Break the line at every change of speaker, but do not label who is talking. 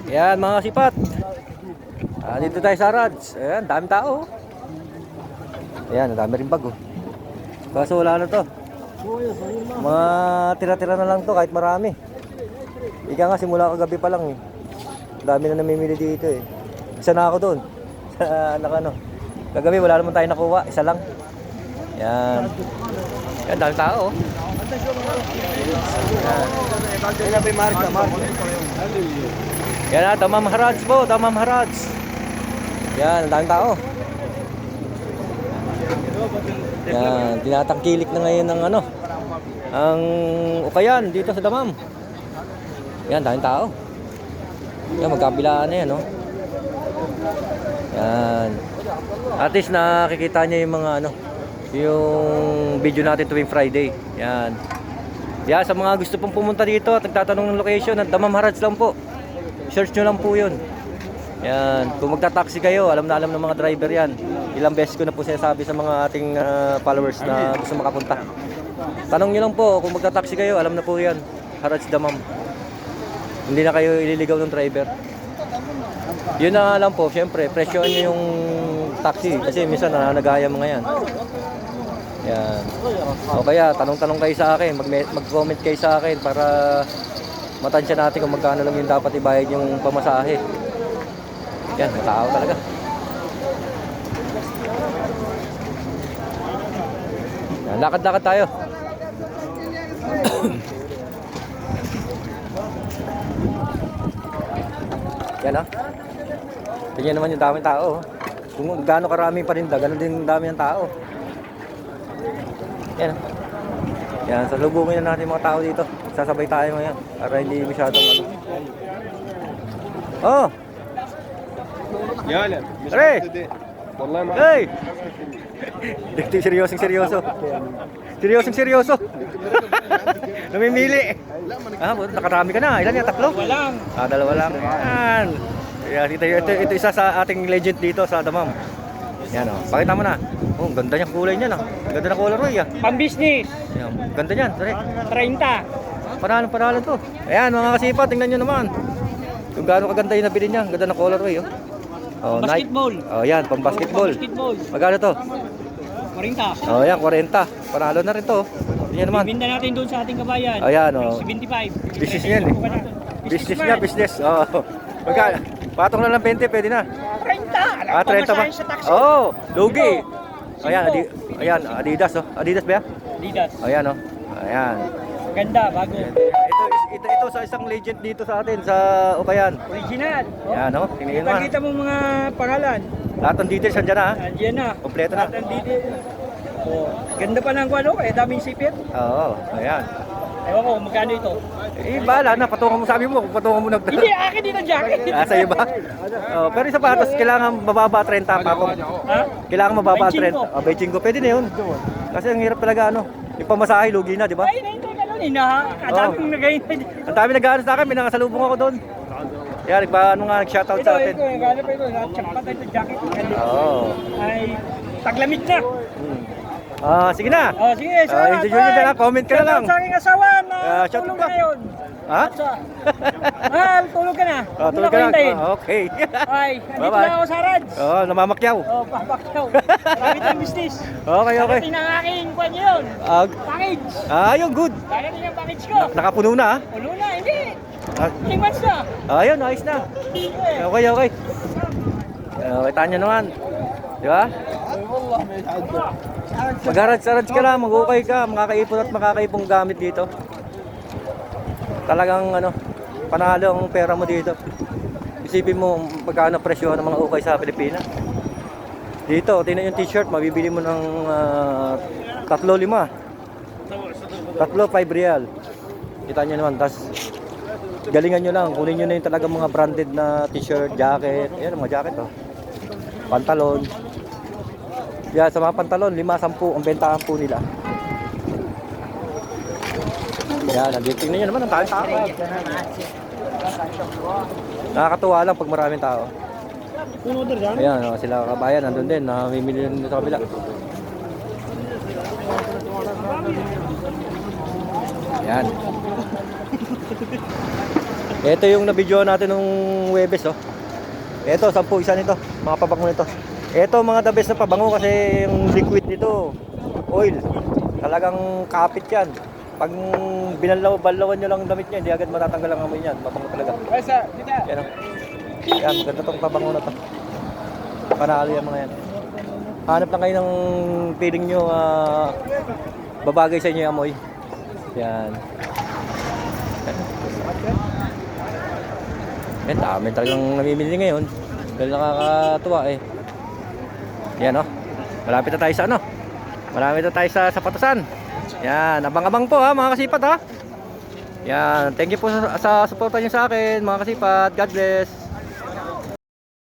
Yan mga sipat. Dito tayo sa Rads. Ayan, daming tao. Ayan, dami rin bag oh. Kaso wala na to. Mga tira-tira na lang to kahit marami. Ika nga simula kagabi pa lang eh. Dami na namimili dito eh. Isa na ako doon. Sa ano. Kagabi wala naman tayo nakuha, isa lang. Yan. Yan, daming tao oh. Yan na, Damam Harads po, Damam Harads. Yan, ang daming tao. Yan, tinatangkilik na ngayon ng ano, ang ukayan dito sa Damam. Yan, daming tao. Yan, magkabilaan na yan, no? Yan. At least nakikita niya yung mga ano, yung video natin tuwing Friday. Yan. Yan, sa mga gusto pong pumunta dito at nagtatanong ng location, at Damam Harads lang po. Search nyo lang po yun. Yan. Kung magta-taxi kayo, alam na alam ng mga driver yan. Ilang beses ko na po sinasabi sa mga ating followers na gusto makapunta. Tanong nyo lang po, kung magta-taxi kayo, alam na po yan. Harads Damam. Hindi na kayo ililigaw ng driver. Yun na lang po, syempre, presyoan nyo yung taxi. Kasi minsan nananagaya mga yan. Yan. O kaya, tanong-tanong kayo sa akin, mag-comment kayo sa akin para matansya natin kung magkano lang yung dapat ibayad yung pamasahe. Yan, matao talaga. Yan, lakad-lakad tayo. Yan ha. Tingnan naman yung daming tao. Kung gaano karami paninda, gano'n din dami ng tao. Yan. Yan, salubungin na natin mga tao dito. Sasabay tayo ngayon para hindi masyadong ano. Oh!
يا
Re!
والله ما
Hey! Dito seryosong seryoso. Seryosong seryoso. Namimili. Nakarami ka na. Ilan yan? Tatlo?
Walang.
Dalawa lang. Yan. Yan, ito isa sa ating legend dito sa Damam. Yan o. Pakita mo na. Oh, ganda niyang kulay niyan ah. Ganda na color Roy ah.
Pang-business.
Yan. Ganda niyan. Sorry.
30.
Panalo to. Ayan mga kasipa, tingnan nyo naman. Kung gaano kaganda yung nabili niya. Ganda na color Roy oh. Oh,
Basketball.
Oh, yan, pang basketball.
Basketball.
Magkano to?
40.
Oh, yan, 40. Panalo na rin to. Tingnan naman.
Ibinda natin doon sa ating kabayan.
Ayan oh.
75.
Business yan eh. Business niya, business. Oh. Magkano? Patong na lang 20, pwede na.
30.
30 ba?
Sa taxi.
Oh, lugi. Ayan, ayan, Adidas oh. Adidas ba yan?
Adidas.
Ayan oh. Ayan.
Ganda, bago.
Ito sa isang legend dito sa atin sa Ukayan.
Original. Oh.
Ayan oh. Tingnan mo.
Ipakita mo mga pangalan.
Lahat ng details nandiyan na ha.
Andiyan na.
Kompleto na.
Lahat ng detail. Oh. Ganda pa ng ano, daming sipit.
Oo, ayan.
Ewan ko, magkano ito?
Bahala na, patungan mo sabi mo, kung patungan mo
Hindi, akin din ang jacket.
Sa'yo ba? Oh, pero yung sapatos, kailangan mababa 30 pa ako.
Ha?
Kailangan mababa
25.
30. Oh, 25, pwede na yun. Kasi ang hirap talaga ano, yung pamasahe, lugi na, di ba?
Ay, nahintay ka lang, Kadaming nagahintay.
Ang dami nag-aanos sa akin, may nakasalubong ako doon. Kaya nag-shoutout sa atin.
Ito, gano'n pa ito. Champat ito, jacket.
Oo.
Ay, taglamig na.
Sige na.
Oh, sige, salamat.
Enjoy nyo na, comment ka na lang.
Sa aking asawa na
shout
tulog
ka.
ka ngayon.
Ha?
Mahal, tulog ka na.
Tulog ka lang. Okay.
Ay, andito
Bye-bye.
na ako sa Rads.
Namamakyaw.
Papakyaw. Marami tayong business.
Okay.
Darating na ang aking kwan yun. Package.
Yung good.
Darating ang package ko.
Nakapuno na ha?
Puno na, hindi.
Ah,
3 months na.
Ayun, ayos na. Okay. Kita nyo naman. Di ba? Mag-harads-harads ka lang, mag-ukay ka, makakaipon at makakaipong gamit dito. Talagang panalo ang pera mo dito. Isipin mo magkano presyo ng mga ukay sa Pilipinas. Dito, tingnan yung t-shirt, mabibili mo ng 3-5. 3-5 real. Kita nyo naman, tas galingan nyo lang, kunin nyo na yung talagang mga branded na t-shirt, jacket. Ayan, mga jacket oh. Pantalon. Yan, sa mga pantalon, 5-10 ang bentahan po nila. Yan, nandito nyo naman ang tao. Nakakatuwa lang pag maraming tao. Ayan, sila kabayan, nandun din, namimili din sa kabila. Yan. Ito yung nabidyoan natin nung Webes, oh. Ito, 10 isa nito, mga pabango nito. Ito mga the best na pabango kasi yung liquid nito, oil. Talagang kapit yan. Pag balawan nyo lang ang damit niya, hindi agad matatanggal ang amoy niyan. Mabango talaga. Yan, oh. Yan, ganda tong pabango na to. Panalo yan mga yan. Hanap lang kayo ng feeling nyo babagay sa inyo yung amoy. Yan. Yan, dami talagang namimili ngayon. Dahil nakakatuwa eh. Yan, oh. Malapit na tayo sa ano. Malapit na tayo sa Patusan. Yan, abang-abang po ha mga kasipat ha. Yan, thank you po sa suporta niyo sa akin mga kasipat. God bless.